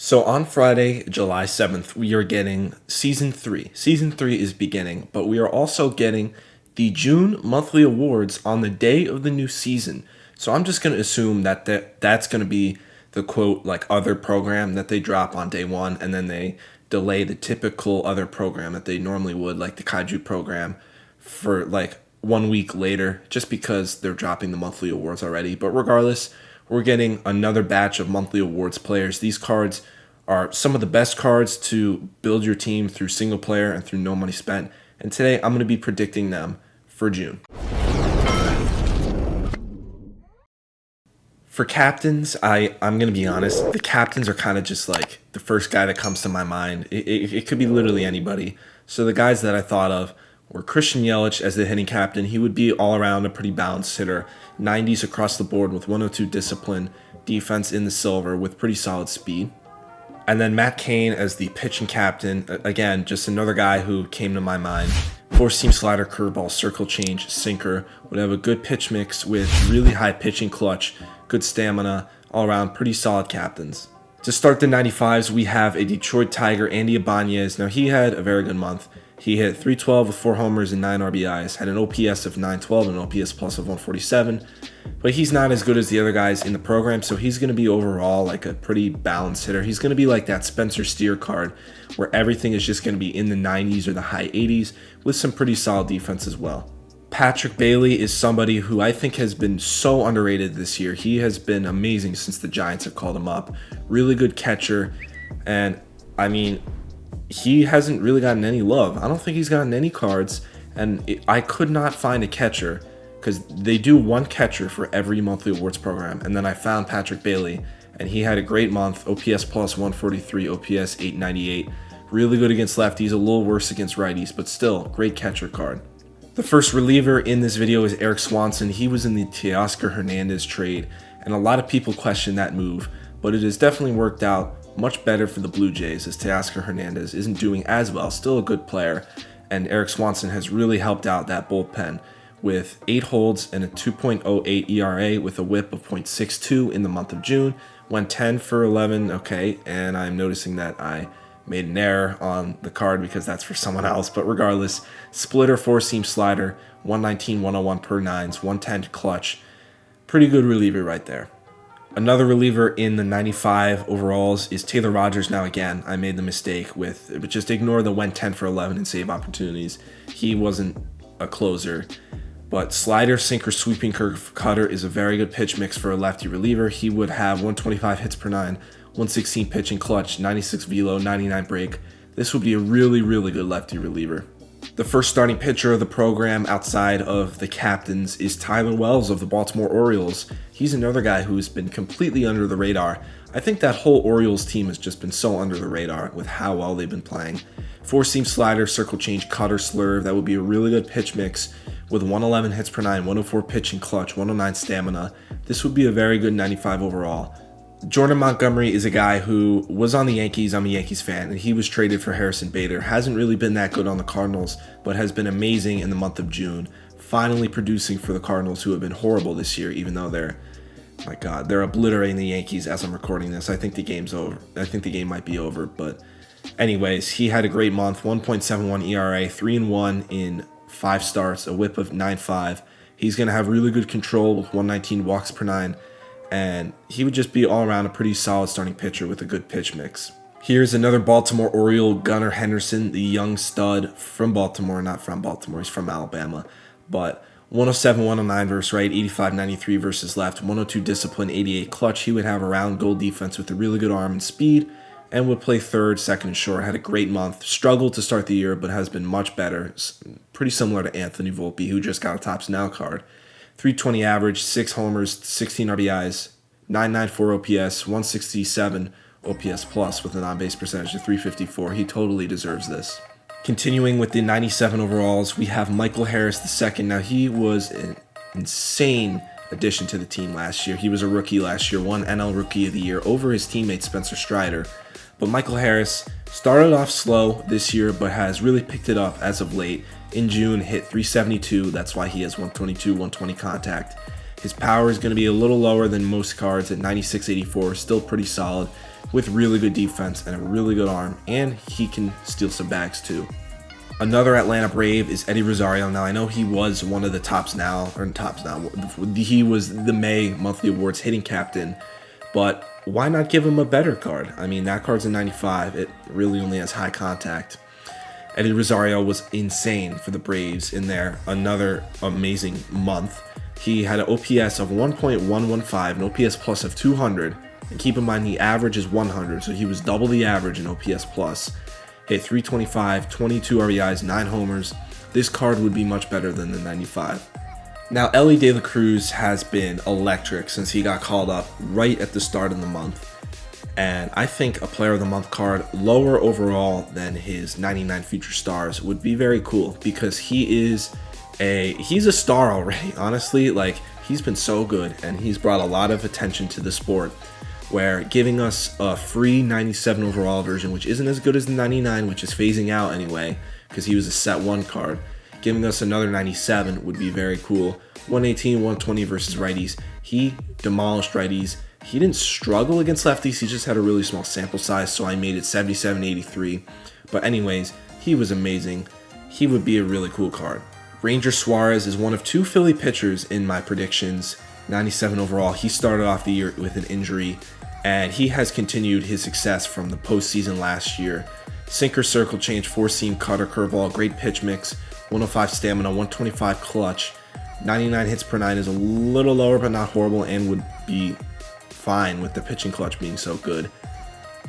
So on Friday, July 7th, we are getting Season 3. Season 3 is beginning, but we are also getting the June monthly awards on the day of the new season. So I'm just going to assume that's going to be the quote, like other program that they drop on day one, and then they delay the typical other program that they normally would, like the Kaiju program, for like 1 week later, just because they're dropping the monthly awards already. But regardless, we're getting another batch of monthly awards players. These cards are some of the best cards to build your team through single player and through no money spent. And today I'm going to be predicting them for June. For captains, I'm going to be honest, the captains are kind of just like the first guy that comes to my mind. It could be literally anybody. So the guys that I thought of were Christian Yelich as the hitting captain. He would be all around a pretty balanced hitter. 90s across the board with 102 discipline, defense in the silver with pretty solid speed. And then Matt Cain as the pitching captain. Again, just another guy who came to my mind. Four-seam slider, curveball, circle change, sinker. Would have a good pitch mix with really high pitching clutch, good stamina, all around pretty solid captains. To start the 95s, we have a Detroit Tiger, Andy Ibanez. Now, he had a very good month. He hit .312 with 4 homers and 9 RBIs, had an OPS of .912 and an OPS plus of 147, but he's not as good as the other guys in the program, so he's going to be overall like a pretty balanced hitter. He's going to be like that Spencer Steer card where everything is just going to be in the 90s or the high 80s with some pretty solid defense as well. Patrick Bailey is somebody who I think has been so underrated this year. He has been amazing since the Giants have called him up. Really good catcher, and I mean, he hasn't really gotten any love. I don't think he's gotten any cards, and I could not find a catcher because they do one catcher for every monthly awards program, and then I found Patrick Bailey, and he had a great month, OPS plus 143, OPS 898, really good against lefties, a little worse against righties, but still, great catcher card. The first reliever in this video is Eric Swanson. He was in the Teoscar Hernandez trade, and a lot of people question that move, but it has definitely worked out much better for the Blue Jays as Teoscar Hernandez isn't doing as well, still a good player, and Eric Swanson has really helped out that bullpen with 8 holds and a 2.08 ERA with a whip of .62 in the month of June, went 10 for 11, okay, and I'm noticing that I made an error on the card because that's for someone else, but regardless, splitter, 4-seam slider, 119, 101 per 9s, 110 clutch, pretty good reliever right there. Another reliever in the 95 overalls is Taylor Rogers. Now again, I made the mistake but just ignore the went 10 for 11 and save opportunities. He wasn't a closer, but slider, sinker, sweeping curve, cutter is a very good pitch mix for a lefty reliever. He would have 125 hits per 9, 116 pitching clutch, 96 velo, 99 break. This would be a really, really good lefty reliever. The first starting pitcher of the program outside of the captains is Tyler Wells of the Baltimore Orioles. He's another guy who's been completely under the radar. I think that whole Orioles team has just been so under the radar with how well they've been playing. 4-seam slider, circle change, cutter, slurve. That would be a really good pitch mix with 111 hits per 9, 104 pitching clutch, 109 stamina. This would be a very good 95 overall. Jordan Montgomery is a guy who was on the Yankees. I'm a Yankees fan, and he was traded for Harrison Bader. Hasn't really been that good on the Cardinals, but has been amazing in the month of June. Finally producing for the Cardinals, who have been horrible this year, even though they're obliterating the Yankees as I'm recording this. I think the game's over. I think the game might be over, but anyways, he had a great month, 1.71 ERA, 3-1 in 5 starts, a whip of 9.5. He's going to have really good control with 119 walks per 9. And he would just be all around a pretty solid starting pitcher with a good pitch mix. Here's another Baltimore Oriole, Gunnar Henderson, the young stud from Baltimore, not from Baltimore, he's from Alabama, but 107, 109 versus right, 85, 93 versus left, 102 discipline, 88 clutch. He would have a round goal defense with a really good arm and speed, and would play third, second, and short. Had a great month, struggled to start the year, but has been much better. Pretty similar to Anthony Volpe, who just got a Topps Now card. 320 average, 6 homers, 16 RBIs, 994 OPS, 167 OPS plus with an on-base percentage of 354. He totally deserves this. Continuing with the 97 overalls, we have Michael Harris II. Now, he was an insane addition to the team last year. He was a rookie last year, won NL Rookie of the Year over his teammate Spencer Strider. But Michael Harris started off slow this year, but has really picked it up as of late. In June, hit 372. That's why he has 122, 120 contact. His power is going to be a little lower than most cards at 96.84, still pretty solid. with really good defense and a really good arm, and he can steal some bags too. Another Atlanta Brave is Eddie Rosario. Now, I know he was one of the he was the May monthly awards hitting captain, but why not give him a better card? I mean, that card's a 95. It really only has high contact. Eddie Rosario was insane for the Braves in their another amazing month. He had an OPS of 1.115, an OPS plus of 200, and keep in mind the average is 100, so he was double the average in OPS plus. Hit 325, 22 RBIs, 9 homers. This card would be much better than the 95. Now, Elly De La Cruz has been electric since he got called up right at the start of the month. And I think a Player of the Month card lower overall than his 99 Future Stars would be very cool, because he's a star already. Honestly, like, he's been so good and he's brought a lot of attention to the sport, where giving us a free 97 overall version, which isn't as good as the 99, which is phasing out anyway because he was a set 1 card, giving us another 97 would be very cool. 118, 120 versus righties. He demolished righties. He didn't struggle against lefties. He just had a really small sample size, so I made it 77-83. But anyways, he was amazing. He would be a really cool card. Ranger Suarez is one of 2 Philly pitchers in my predictions. 97 overall. He started off the year with an injury, and he has continued his success from the postseason last year. Sinker, circle change, 4-seam, cutter, curveball, great pitch mix, 105 stamina, 125 clutch. 99 hits per 9 is a little lower, but not horrible, and would be fine with the pitching clutch being so good.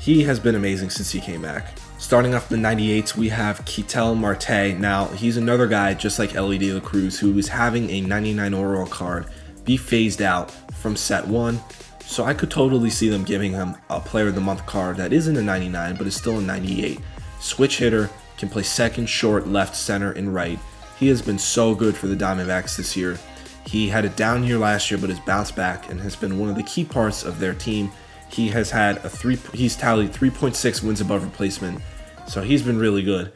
He has been amazing since he came back. Starting off the 98s, we have Ketel Marte. Now, he's another guy, just like Elly De La Cruz, who is having a 99 overall card be phased out from set 1. So I could totally see them giving him a Player of the Month card that isn't a 99, but is still a 98. Switch hitter, can play second, short, left, center, and right. He has been so good for the Diamondbacks this year. He had a down year last year, but has bounced back and has been one of the key parts of their team. He has had he's tallied 3.6 wins above replacement, so he's been really good.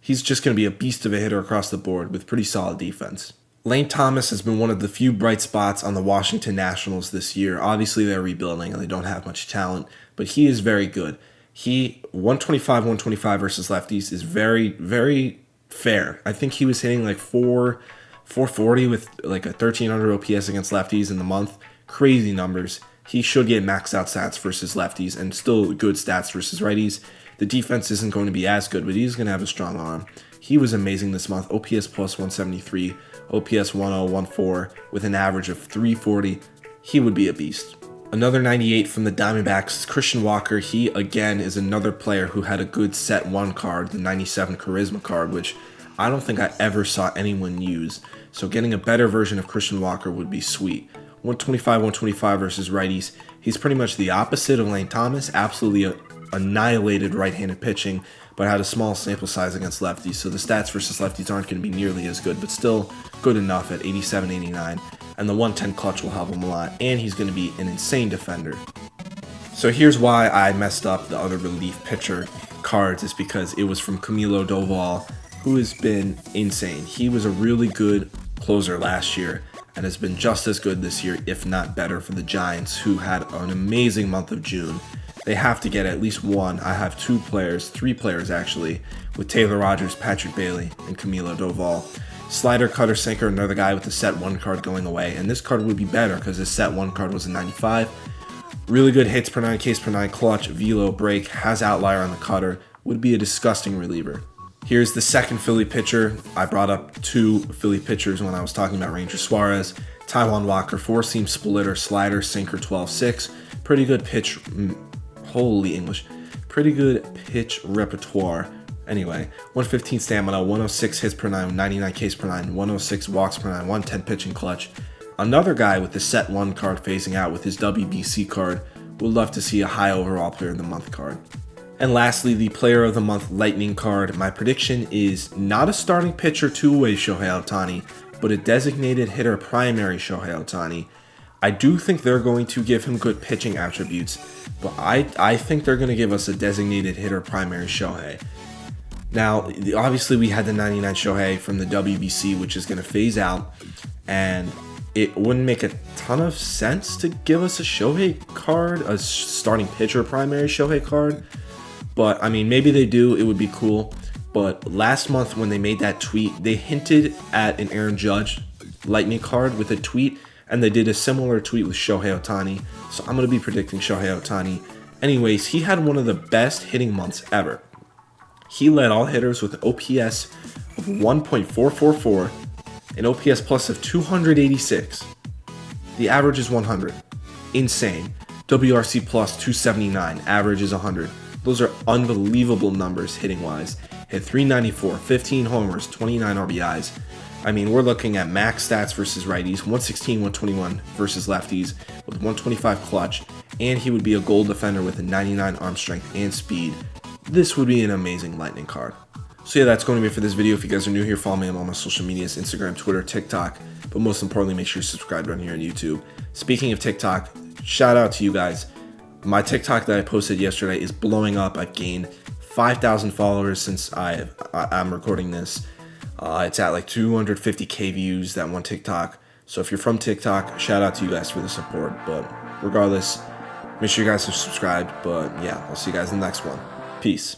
He's just going to be a beast of a hitter across the board with pretty solid defense. Lane Thomas has been one of the few bright spots on the Washington Nationals this year. Obviously, they're rebuilding and they don't have much talent, but he is very good. He 125 versus lefties is very, very fair. I think he was hitting like 440 with like a 1300 OPS against lefties in the month. Crazy numbers. He should get maxed out stats versus lefties and still good stats versus righties. The defense isn't going to be as good, but he's going to have a strong arm. He was amazing this month. OPS plus 173, OPS 1014 with an average of 340. He would be a beast. Another 98 from the Diamondbacks is Christian Walker. He, again, is another player who had a good set 1 card, the 97 Charisma card, which I don't think I ever saw anyone use. So getting a better version of Christian Walker would be sweet. 125 versus righties. He's pretty much the opposite of Lane Thomas. Absolutely annihilated right-handed pitching, but had a small sample size against lefties. So the stats versus lefties aren't going to be nearly as good, but still good enough at 87, 89. And the 110 clutch will help him a lot. And he's going to be an insane defender. So here's why I messed up the other relief pitcher cards, is because it was from Camilo Doval, who has been insane. He was a really good closer last year and has been just as good this year, if not better, for the Giants, who had an amazing month of June. They have to get at least one. I have 3 players actually, with Taylor Rogers, Patrick Bailey, and Camilo Doval. Slider, cutter, sinker, another guy with the set 1 card going away, and this card would be better because his set 1 card was a 95. Really good hits per 9, Ks per 9, clutch, velo, break, has outlier on the cutter, would be a disgusting reliever. Here's the second Philly pitcher. I brought up 2 Philly pitchers when I was talking about Ranger Suarez. Taijuan Walker, 4-seam splitter, slider, sinker, 12-6. Pretty good pitch. Holy English. Pretty good pitch repertoire. Anyway, 115 stamina, 106 hits per 9, 99 Ks per 9, 106 walks per 9, 110 pitching clutch. Another guy with the set 1 card phasing out with his WBC card. Would love to see a high overall Player of the Month card. And lastly, the Player of the Month Lightning card. My prediction is not a starting pitcher two-way Shohei Ohtani, but a designated hitter primary Shohei Ohtani. I do think they're going to give him good pitching attributes, but I think they're going to give us a designated hitter primary Shohei. Now, obviously we had the 99 Shohei from the WBC, which is going to phase out, and it wouldn't make a ton of sense to give us a Shohei card, a starting pitcher primary Shohei card. But, I mean, maybe they do. It would be cool. But last month when they made that tweet, they hinted at an Aaron Judge Lightning card with a tweet. And they did a similar tweet with Shohei Ohtani. So I'm going to be predicting Shohei Ohtani. Anyways, he had one of the best hitting months ever. He led all hitters with an OPS of 1.444, an OPS plus of 286. The average is 100. Insane. WRC plus 279, average is 100. Those are unbelievable numbers hitting wise. Hit 394, 15 homers, 29 RBIs. I mean, we're looking at max stats versus righties, 116, 121 versus lefties with 125 clutch, and he would be a goal defender with a 99 arm strength and speed. This would be an amazing Lightning card. So yeah, that's going to be it for this video. If you guys are new here, follow me on all my social medias, Instagram, Twitter, TikTok, but most importantly, make sure you're subscribed on here on YouTube. Speaking of TikTok, shout out to you guys. My TikTok that I posted yesterday is blowing up. I've gained 5,000 followers since I'm recording this. It's at like 250k views, that one TikTok. So if you're from TikTok, shout out to you guys for the support. But regardless, make sure you guys are subscribed. But yeah, I'll see you guys in the next one. Peace.